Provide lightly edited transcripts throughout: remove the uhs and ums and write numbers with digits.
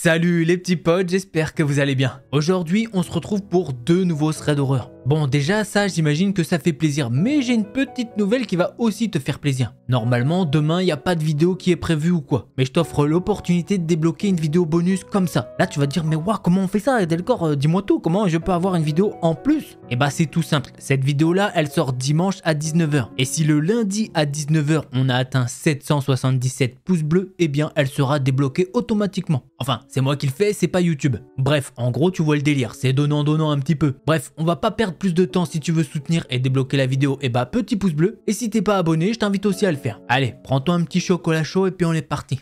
Salut les petits potes, j'espère que vous allez bien. Aujourd'hui, on se retrouve pour deux nouveaux threads d'horreur. Bon, déjà ça, j'imagine que ça fait plaisir, mais j'ai une petite nouvelle qui va aussi te faire plaisir. Normalement, demain, il n'y a pas de vidéo qui est prévue ou quoi, mais je t'offre l'opportunité de débloquer une vidéo bonus comme ça. Là, tu vas te dire, mais waouh, comment on fait ça, Delcor, dis-moi tout, comment je peux avoir une vidéo en plus? Et bah, c'est tout simple. Cette vidéo-là, elle sort dimanche à 19 h. Et si le lundi à 19 h, on a atteint 777 pouces bleus, eh bien, elle sera débloquée automatiquement. Enfin, c'est moi qui le fais, c'est pas YouTube. Bref, en gros, tu vois le délire, c'est donnant un petit peu. Bref, on va pas perdre plus de temps. Si tu veux soutenir et débloquer la vidéo, et bah petit pouce bleu. Et si t'es pas abonné, je t'invite aussi à le faire. Allez, prends-toi un petit chocolat chaud et puis on est parti.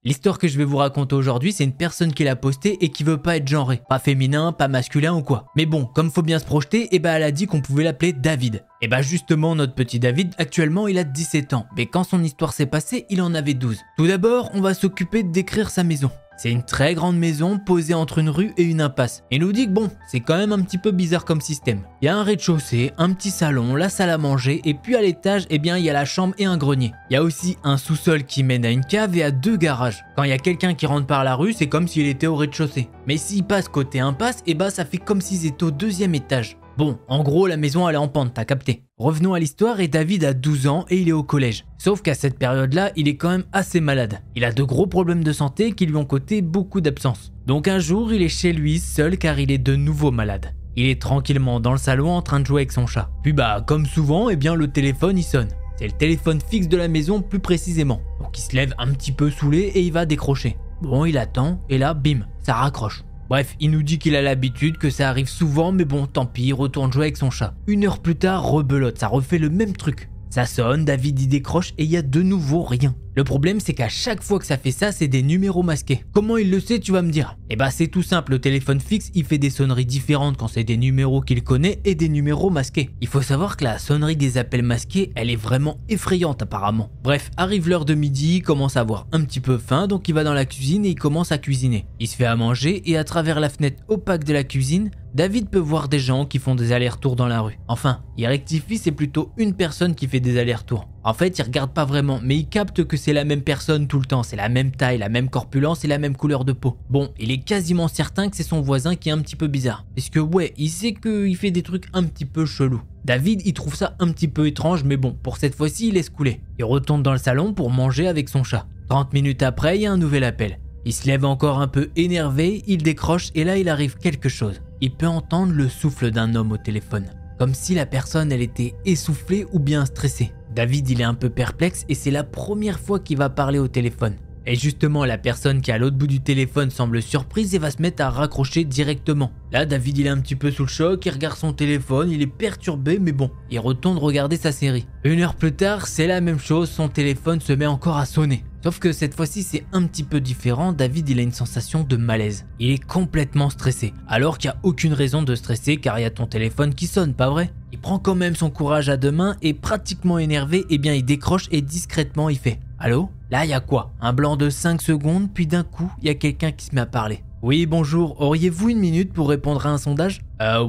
L'histoire que je vais vous raconter aujourd'hui, c'est une personne qui l'a postée et qui veut pas être genrée. Pas féminin, pas masculin ou quoi. Mais bon, comme faut bien se projeter, et bah elle a dit qu'on pouvait l'appeler David. Et bah justement, notre petit David, actuellement il a 17 ans. Mais quand son histoire s'est passée, il en avait 12. Tout d'abord, on va s'occuper de décrire sa maison. C'est une très grande maison posée entre une rue et une impasse. Et nous dit que bon, c'est quand même un petit peu bizarre comme système. Il y a un rez-de-chaussée, un petit salon, la salle à manger, et puis à l'étage, eh bien il y a la chambre et un grenier. Il y a aussi un sous-sol qui mène à une cave et à deux garages. Quand il y a quelqu'un qui rentre par la rue, c'est comme s'il était au rez-de-chaussée. Mais s'il passe côté impasse, eh bah ça fait comme s'ils étaient au deuxième étage. Bon, en gros, la maison elle est en pente, t'as capté. Revenons à l'histoire et David a 12 ans et il est au collège. Sauf qu'à cette période-là, il est quand même assez malade. Il a de gros problèmes de santé qui lui ont coûté beaucoup d'absence. Donc un jour, il est chez lui seul car il est de nouveau malade. Il est tranquillement dans le salon en train de jouer avec son chat. Puis bah, comme souvent, eh bien le téléphone il sonne. C'est le téléphone fixe de la maison plus précisément. Donc il se lève un petit peu saoulé et il va décrocher. Bon, il attend et là, bim, ça raccroche. Bref, il nous dit qu'il a l'habitude, que ça arrive souvent, mais bon, tant pis, il retourne jouer avec son chat. Une heure plus tard, rebelote, ça refait le même truc. Ça sonne, David y décroche et il y a de nouveau rien. Le problème, c'est qu'à chaque fois que ça fait ça, c'est des numéros masqués. Comment il le sait, tu vas me dire? Eh bah c'est tout simple, le téléphone fixe, il fait des sonneries différentes quand c'est des numéros qu'il connaît et des numéros masqués. Il faut savoir que la sonnerie des appels masqués, elle est vraiment effrayante apparemment. Bref, arrive l'heure de midi, il commence à avoir un petit peu faim, donc il va dans la cuisine et il commence à cuisiner. Il se fait à manger et à travers la fenêtre opaque de la cuisine, David peut voir des gens qui font des allers-retours dans la rue. Enfin, il rectifie, c'est plutôt une personne qui fait des allers-retours. En fait, il regarde pas vraiment, mais il capte que c'est la même personne tout le temps, c'est la même taille, la même corpulence et la même couleur de peau. Bon, il est quasiment certain que c'est son voisin qui est un petit peu bizarre. Parce que ouais, il sait qu'il fait des trucs un petit peu chelous. David, il trouve ça un petit peu étrange, mais bon, pour cette fois-ci, il laisse couler. Il retourne dans le salon pour manger avec son chat. 30 minutes après, il y a un nouvel appel. Il se lève encore un peu énervé, il décroche et là, il arrive quelque chose. Il peut entendre le souffle d'un homme au téléphone. Comme si la personne, elle était essoufflée ou bien stressée. David, il est un peu perplexe et c'est la première fois qu'il va parler au téléphone. Et justement, la personne qui est à l'autre bout du téléphone semble surprise et va se mettre à raccrocher directement. Là, David, il est un petit peu sous le choc, il regarde son téléphone, il est perturbé, mais bon, il retourne regarder sa série. Une heure plus tard, c'est la même chose, son téléphone se met encore à sonner. Sauf que cette fois-ci, c'est un petit peu différent, David, il a une sensation de malaise. Il est complètement stressé, alors qu'il n'y a aucune raison de stresser car il y a ton téléphone qui sonne, pas vrai? Il prend quand même son courage à deux mains et pratiquement énervé, eh bien il décroche et discrètement il fait « Allô ?» Là, il y a quoi? Un blanc de 5 secondes, puis d'un coup, il y a quelqu'un qui se met à parler. Oui, bonjour, auriez-vous une minute pour répondre à un sondage?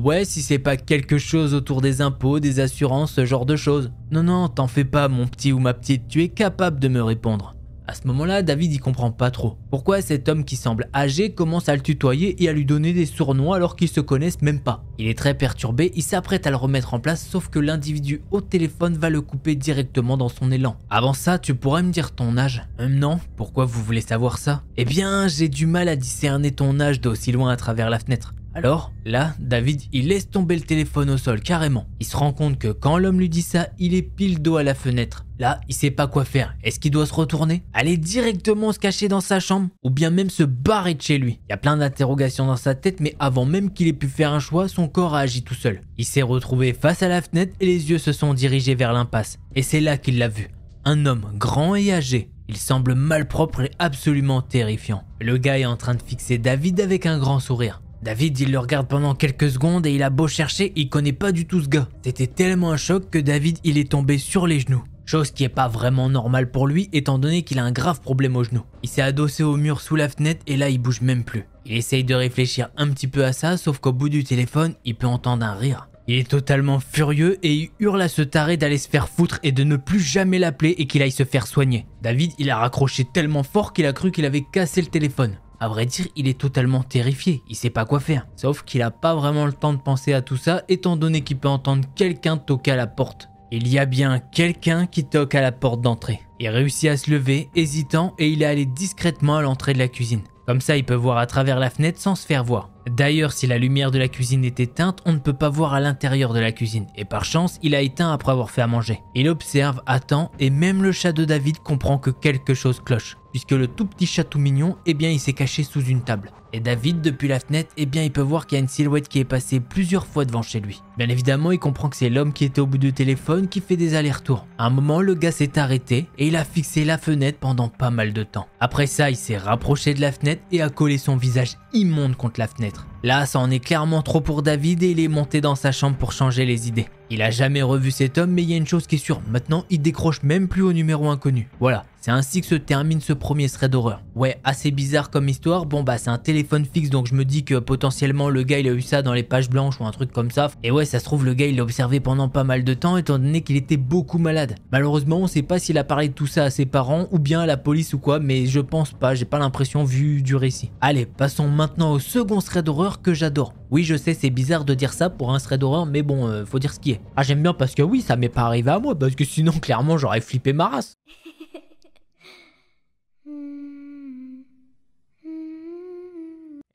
Ouais, si c'est pas quelque chose autour des impôts, des assurances, ce genre de choses. Non, t'en fais pas, mon petit ou ma petite, tu es capable de me répondre. À ce moment-là, David y comprend pas trop. Pourquoi cet homme qui semble âgé commence à le tutoyer et à lui donner des surnoms alors qu'ils se connaissent même pas? Il est très perturbé, il s'apprête à le remettre en place, sauf que l'individu au téléphone va le couper directement dans son élan. Avant ça, tu pourrais me dire ton âge? Non, pourquoi vous voulez savoir ça? Eh bien, j'ai du mal à discerner ton âge d'aussi loin à travers la fenêtre. Alors, là, David, il laisse tomber le téléphone au sol carrément. Il se rend compte que quand l'homme lui dit ça, il est pile dos à la fenêtre. Là, il sait pas quoi faire. Est-ce qu'il doit se retourner? Aller directement se cacher dans sa chambre? Ou bien même se barrer de chez lui? Il y a plein d'interrogations dans sa tête, mais avant même qu'il ait pu faire un choix, son corps a agi tout seul. Il s'est retrouvé face à la fenêtre et les yeux se sont dirigés vers l'impasse. Et c'est là qu'il l'a vu. Un homme grand et âgé. Il semble malpropre et absolument terrifiant. Le gars est en train de fixer David avec un grand sourire. David, il le regarde pendant quelques secondes et il a beau chercher, il connaît pas du tout ce gars. C'était tellement un choc que David, il est tombé sur les genoux. Chose qui est pas vraiment normale pour lui étant donné qu'il a un grave problème au genou. Il s'est adossé au mur sous la fenêtre et là il bouge même plus. Il essaye de réfléchir un petit peu à ça, sauf qu'au bout du téléphone, il peut entendre un rire. Il est totalement furieux et il hurle à ce taré d'aller se faire foutre et de ne plus jamais l'appeler et qu'il aille se faire soigner. David, il a raccroché tellement fort qu'il a cru qu'il avait cassé le téléphone. À vrai dire, il est totalement terrifié, il sait pas quoi faire. Sauf qu'il a pas vraiment le temps de penser à tout ça étant donné qu'il peut entendre quelqu'un toquer à la porte. Il y a bien quelqu'un qui toque à la porte d'entrée. Il réussit à se lever, hésitant, et il est allé discrètement à l'entrée de la cuisine. Comme ça, il peut voir à travers la fenêtre sans se faire voir. D'ailleurs, si la lumière de la cuisine est éteinte, on ne peut pas voir à l'intérieur de la cuisine. Et par chance, il a éteint après avoir fait à manger. Il observe, attend, et même le chat de David comprend que quelque chose cloche. Puisque le tout petit chat tout mignon, eh bien il s'est caché sous une table. Et David, depuis la fenêtre, eh bien il peut voir qu'il y a une silhouette qui est passée plusieurs fois devant chez lui. Bien évidemment, il comprend que c'est l'homme qui était au bout du téléphone qui fait des allers-retours. À un moment, le gars s'est arrêté et il a fixé la fenêtre pendant pas mal de temps. Après ça, il s'est rapproché de la fenêtre et a collé son visage immonde contre la fenêtre. Là, ça en est clairement trop pour David et il est monté dans sa chambre pour changer les idées. Il a jamais revu cet homme, mais il y a une chose qui est sûre, maintenant il décroche même plus au numéro inconnu. Voilà, c'est ainsi que se termine ce premier thread d'horreur. Ouais, assez bizarre comme histoire, bon bah c'est un téléphone fixe donc je me dis que potentiellement le gars il a eu ça dans les pages blanches ou un truc comme ça. Et ouais, ça se trouve le gars il l'a observé pendant pas mal de temps étant donné qu'il était beaucoup malade. Malheureusement on sait pas s'il a parlé de tout ça à ses parents ou bien à la police ou quoi, mais je pense pas, j'ai pas l'impression vu du récit. Allez, passons maintenant au second thread d'horreur que j'adore. Oui, je sais, c'est bizarre de dire ça pour un thread d'horreur, mais bon, faut dire ce qui est. Ah, j'aime bien parce que oui, ça m'est pas arrivé à moi, parce que sinon, clairement, j'aurais flippé ma race.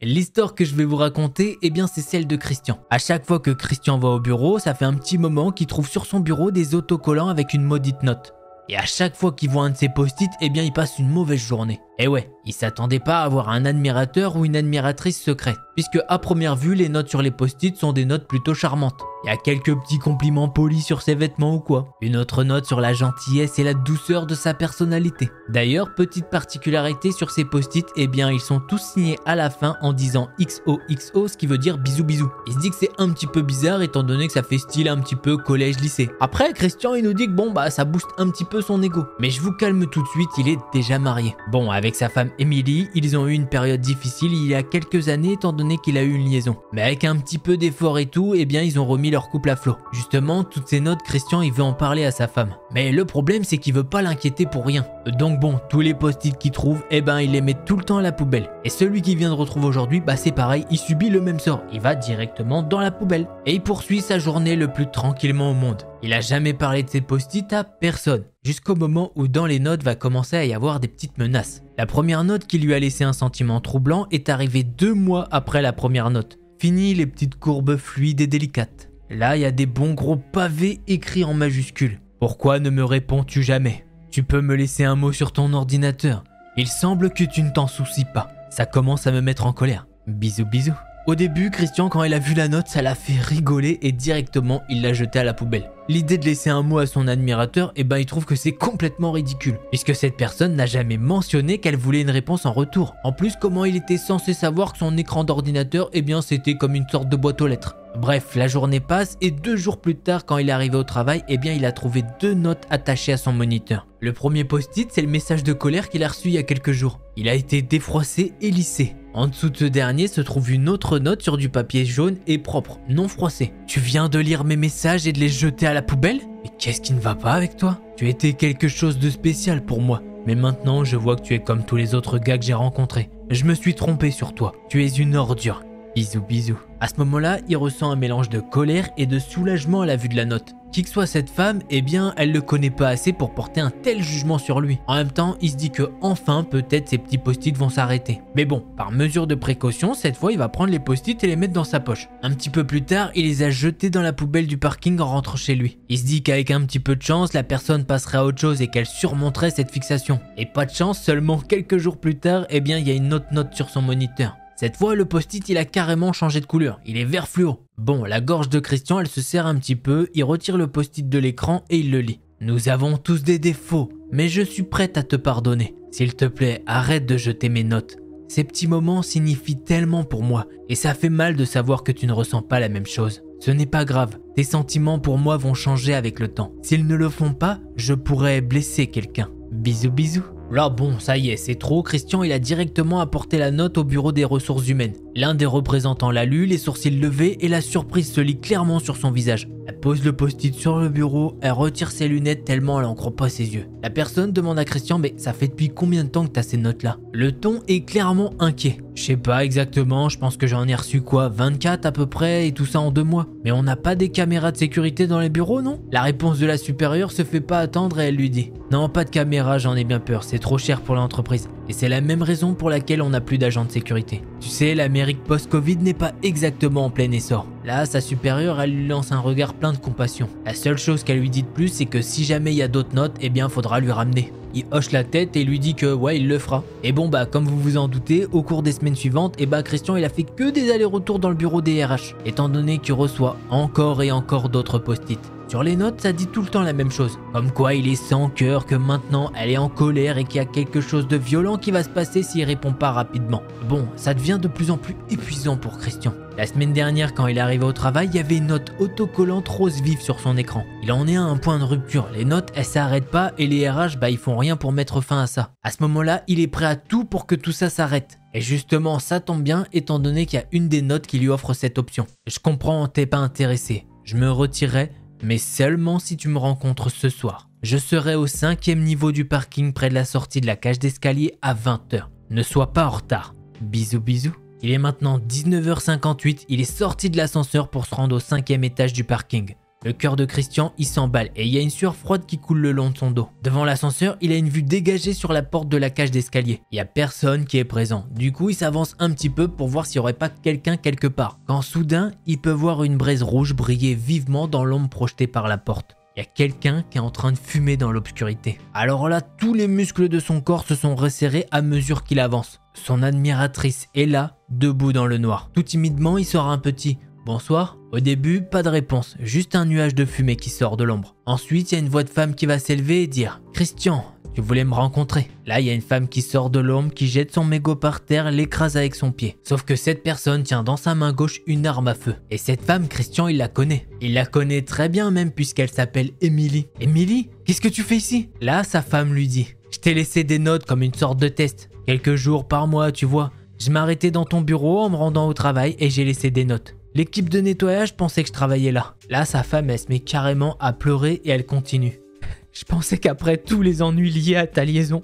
L'histoire que je vais vous raconter, eh bien c'est celle de Christian. À chaque fois que Christian va au bureau, ça fait un petit moment qu'il trouve sur son bureau des autocollants avec une maudite note. Et à chaque fois qu'il voit un de ses post-it, eh bien il passe une mauvaise journée. Et ouais, il s'attendait pas à avoir un admirateur ou une admiratrice secrète, puisque à première vue, les notes sur les post-it sont des notes plutôt charmantes. Il y a quelques petits compliments polis sur ses vêtements ou quoi. Une autre note sur la gentillesse et la douceur de sa personnalité. D'ailleurs, petite particularité sur ces post-it, eh bien ils sont tous signés à la fin en disant XOXO, ce qui veut dire bisous bisous. Il se dit que c'est un petit peu bizarre étant donné que ça fait style un petit peu collège-lycée. Après, Christian il nous dit que bon bah ça booste un petit peu son ego. Mais je vous calme tout de suite, il est déjà marié. Bon, avec sa femme Emily, ils ont eu une période difficile il y a quelques années étant donné qu'il a eu une liaison. Mais avec un petit peu d'effort et tout, eh bien ils ont remis leur couple à flot. Justement, toutes ces notes, Christian il veut en parler à sa femme. Mais le problème c'est qu'il veut pas l'inquiéter pour rien. Donc bon, tous les post-it qu'il trouve, eh ben il les met tout le temps à la poubelle. Et celui qu'il vient de retrouver aujourd'hui, bah c'est pareil, il subit le même sort. Il va directement dans la poubelle. Et il poursuit sa journée le plus tranquillement au monde. Il a jamais parlé de ses post-it à personne. Jusqu'au moment où dans les notes va commencer à y avoir des petites menaces. La première note qui lui a laissé un sentiment troublant est arrivée 2 mois après la première note. Fini les petites courbes fluides et délicates. Là, il y a des bons gros pavés écrits en majuscules. Pourquoi ne me réponds-tu jamais? Tu peux me laisser un mot sur ton ordinateur. Il semble que tu ne t'en soucies pas. Ça commence à me mettre en colère. Bisous bisous. Au début, Christian, quand il a vu la note, ça l'a fait rigoler et directement, il l'a jetée à la poubelle. L'idée de laisser un mot à son admirateur, eh ben il trouve que c'est complètement ridicule, puisque cette personne n'a jamais mentionné qu'elle voulait une réponse en retour. En plus, comment il était censé savoir que son écran d'ordinateur, eh bien c'était comme une sorte de boîte aux lettres. Bref, la journée passe et 2 jours plus tard, quand il est arrivé au travail, eh bien il a trouvé 2 notes attachées à son moniteur. Le premier post-it, c'est le message de colère qu'il a reçu il y a quelques jours. Il a été défroissé et lissé. En dessous de ce dernier se trouve une autre note sur du papier jaune et propre, non froissé. Tu viens de lire mes messages et de les jeter à la poubelle? Mais qu'est-ce qui ne va pas avec toi? Tu étais quelque chose de spécial pour moi. Mais maintenant, je vois que tu es comme tous les autres gars que j'ai rencontrés. Je me suis trompé sur toi. Tu es une ordure. Bisous bisous. À ce moment-là, il ressent un mélange de colère et de soulagement à la vue de la note. Qui que soit cette femme, eh bien, elle le connaît pas assez pour porter un tel jugement sur lui. En même temps, il se dit que enfin, peut-être ces petits post-it vont s'arrêter. Mais bon, par mesure de précaution, cette fois, il va prendre les post-it et les mettre dans sa poche. Un petit peu plus tard, il les a jetés dans la poubelle du parking en rentrant chez lui. Il se dit qu'avec un petit peu de chance, la personne passerait à autre chose et qu'elle surmonterait cette fixation. Et pas de chance, seulement quelques jours plus tard, eh bien, il y a une autre note sur son moniteur. Cette fois, le post-it, il a carrément changé de couleur. Il est vert fluo. Bon, la gorge de Christian, elle se serre un petit peu. Il retire le post-it de l'écran et il le lit. Nous avons tous des défauts, mais je suis prête à te pardonner. S'il te plaît, arrête de jeter mes notes. Ces petits moments signifient tellement pour moi et ça fait mal de savoir que tu ne ressens pas la même chose. Ce n'est pas grave. Tes sentiments pour moi vont changer avec le temps. S'ils ne le font pas, je pourrais blesser quelqu'un. Bisous bisous. Là bon, ça y est, c'est trop, Christian il a directement apporté la note au bureau des ressources humaines. L'un des représentants l'a lu, les sourcils levés et la surprise se lit clairement sur son visage. Elle pose le post-it sur le bureau, elle retire ses lunettes tellement elle en croit pas ses yeux. La personne demande à Christian, mais ça fait depuis combien de temps que t'as ces notes là? Le ton est clairement inquiet. Je sais pas exactement, je pense que j'en ai reçu quoi, 24 à peu près et tout ça en 2 mois. Mais on n'a pas des caméras de sécurité dans les bureaux, non? La réponse de la supérieure se fait pas attendre et elle lui dit: non, pas de caméra, j'en ai bien peur, c'est trop cher pour l'entreprise. Et c'est la même raison pour laquelle on n'a plus d'agents de sécurité. Tu sais, l'Amérique post-Covid n'est pas exactement en plein essor. Là, sa supérieure, elle lui lance un regard plein de compassion. La seule chose qu'elle lui dit de plus, c'est que si jamais il y a d'autres notes, eh bien faudra lui ramener. Il hoche la tête et lui dit que ouais, il le fera. Et bon bah, comme vous vous en doutez, au cours des semaines suivantes, eh bah Christian il a fait que des allers-retours dans le bureau des RH, étant donné qu'il reçoit encore et encore d'autres post-it. Sur les notes, ça dit tout le temps la même chose. Comme quoi il est sans cœur, que maintenant elle est en colère et qu'il y a quelque chose de violent qui va se passer s'il répond pas rapidement. Bon, ça devient de plus en plus épuisant pour Christian. La semaine dernière, quand il est arrivé au travail, il y avait une note autocollante rose vive sur son écran. Il en est à un point de rupture. Les notes, elles s'arrêtent pas et les RH, bah ils font rien pour mettre fin à ça. À ce moment-là, il est prêt à tout pour que tout ça s'arrête. Et justement, ça tombe bien étant donné qu'il y a une des notes qui lui offre cette option. Je comprends, t'es pas intéressé. Je me retirerai, mais seulement si tu me rencontres ce soir. Je serai au 5e niveau du parking près de la sortie de la cage d'escalier à 20 h. Ne sois pas en retard. Bisous bisous. Il est maintenant 19h58, il est sorti de l'ascenseur pour se rendre au 5e étage du parking. Le cœur de Christian, il s'emballe et il y a une sueur froide qui coule le long de son dos. Devant l'ascenseur, il a une vue dégagée sur la porte de la cage d'escalier. Il n'y a personne qui est présent. Du coup, il s'avance un petit peu pour voir s'il n'y aurait pas quelqu'un quelque part. Quand soudain, il peut voir une braise rouge briller vivement dans l'ombre projetée par la porte. Il y a quelqu'un qui est en train de fumer dans l'obscurité. Alors là, tous les muscles de son corps se sont resserrés à mesure qu'il avance. Son admiratrice est là, debout dans le noir. Tout timidement, il sort un petit « Bonsoir ». Au début, pas de réponse, juste un nuage de fumée qui sort de l'ombre. Ensuite, il y a une voix de femme qui va s'élever et dire « Christian, tu voulais me rencontrer ». Là, il y a une femme qui sort de l'ombre, qui jette son mégot par terre, l'écrase avec son pied. Sauf que cette personne tient dans sa main gauche une arme à feu. Et cette femme, Christian, il la connaît. Il la connaît très bien même puisqu'elle s'appelle Émilie. « Émilie, qu'est-ce que tu fais ici ?» Là, sa femme lui dit « Je t'ai laissé des notes comme une sorte de test. Quelques jours par mois, tu vois. Je m'arrêtais dans ton bureau en me rendant au travail et j'ai laissé des notes. L'équipe de nettoyage pensait que je travaillais là. » Là, sa femme, elle se met carrément à pleurer et elle continue. « Je pensais qu'après tous les ennuis liés à ta liaison,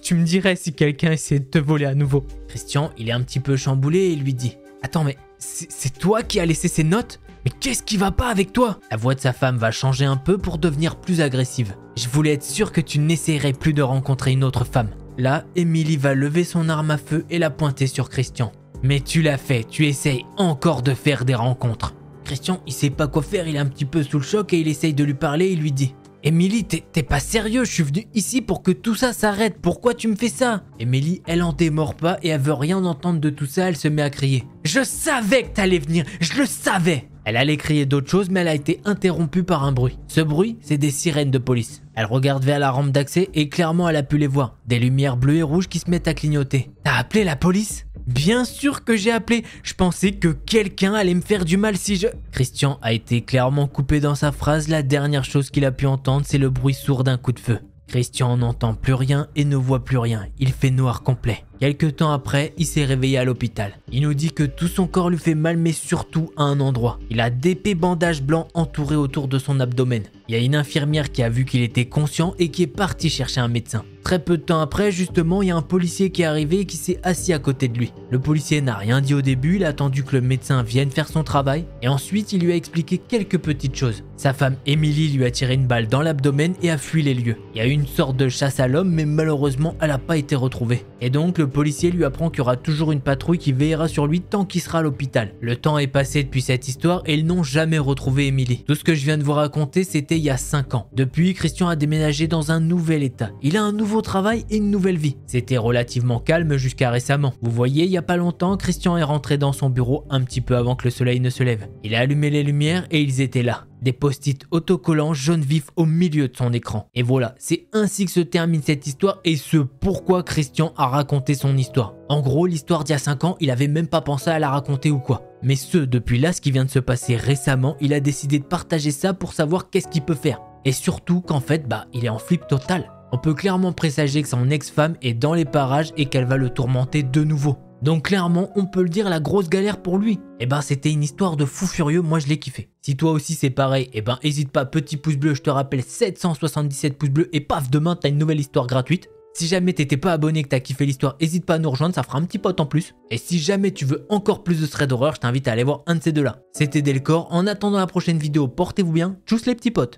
tu me dirais si quelqu'un essayait de te voler à nouveau. » Christian, il est un petit peu chamboulé et il lui dit « Attends, mais c'est toi qui as laissé ces notes ? Mais qu'est-ce qui va pas avec toi ?» La voix de sa femme va changer un peu pour devenir plus agressive. « Je voulais être sûr que tu n'essayerais plus de rencontrer une autre femme. » Là, Émilie va lever son arme à feu et la pointer sur Christian. « Mais tu l'as fait, tu essayes encore de faire des rencontres. » Christian, il sait pas quoi faire, il est un petit peu sous le choc et il essaye de lui parler, il lui dit « Émilie, t'es pas sérieux, je suis venu ici pour que tout ça s'arrête, pourquoi tu me fais ça ?» Émilie, elle en démord pas et elle veut rien entendre de tout ça, elle se met à crier « Je savais que t'allais venir, je le savais !» Elle allait crier d'autres choses mais elle a été interrompue par un bruit. Ce bruit, c'est des sirènes de police. Elle regarde vers la rampe d'accès et clairement elle a pu les voir. Des lumières bleues et rouges qui se mettent à clignoter. « T'as appelé la police ?» Bien sûr que j'ai appelé, je pensais que quelqu'un allait me faire du mal si je... Christian a été clairement coupé dans sa phrase, la dernière chose qu'il a pu entendre c'est le bruit sourd d'un coup de feu. Christian n'entend plus rien et ne voit plus rien, il fait noir complet. Quelque temps après, il s'est réveillé à l'hôpital. Il nous dit que tout son corps lui fait mal mais surtout à un endroit. Il a d'épais bandages blancs entourés autour de son abdomen. Il y a une infirmière qui a vu qu'il était conscient et qui est partie chercher un médecin. Très peu de temps après, justement, il y a un policier qui est arrivé et qui s'est assis à côté de lui. Le policier n'a rien dit au début, il a attendu que le médecin vienne faire son travail et ensuite il lui a expliqué quelques petites choses. Sa femme Émilie lui a tiré une balle dans l'abdomen et a fui les lieux. Il y a eu une sorte de chasse à l'homme mais malheureusement elle n'a pas été retrouvée. Et donc le policier lui apprend qu'il y aura toujours une patrouille qui veillera sur lui tant qu'il sera à l'hôpital. Le temps est passé depuis cette histoire et ils n'ont jamais retrouvé Émilie. Tout ce que je viens de vous raconter c'était il y a 5 ans. Depuis, Christian a déménagé dans un nouvel état. Il a un nouveau travail et une nouvelle vie. C'était relativement calme jusqu'à récemment. Vous voyez, il y a pas longtemps, Christian est rentré dans son bureau un petit peu avant que le soleil ne se lève. Il a allumé les lumières et ils étaient là. Des post-it autocollants jaune vif au milieu de son écran. Et voilà, c'est ainsi que se termine cette histoire et ce pourquoi Christian a raconté son histoire. En gros, l'histoire d'il y a 5 ans, il avait même pas pensé à la raconter ou quoi. Mais depuis là, ce qui vient de se passer récemment, il a décidé de partager ça pour savoir qu'est-ce qu'il peut faire. Et surtout qu'en fait, il est en flip total. On peut clairement présager que son ex-femme est dans les parages et qu'elle va le tourmenter de nouveau. Donc clairement, on peut le dire, la grosse galère pour lui. Et ben c'était une histoire de fou furieux, moi je l'ai kiffé. Si toi aussi c'est pareil, et ben hésite pas, petit pouce bleu, je te rappelle 777 pouces bleus et paf, demain t'as une nouvelle histoire gratuite. Si jamais t'étais pas abonné et que t'as kiffé l'histoire, hésite pas à nous rejoindre, ça fera un petit pote en plus. Et si jamais tu veux encore plus de threads d'horreur, je t'invite à aller voir un de ces deux là. C'était Delcor, en attendant la prochaine vidéo, portez-vous bien, tchuss les petits potes.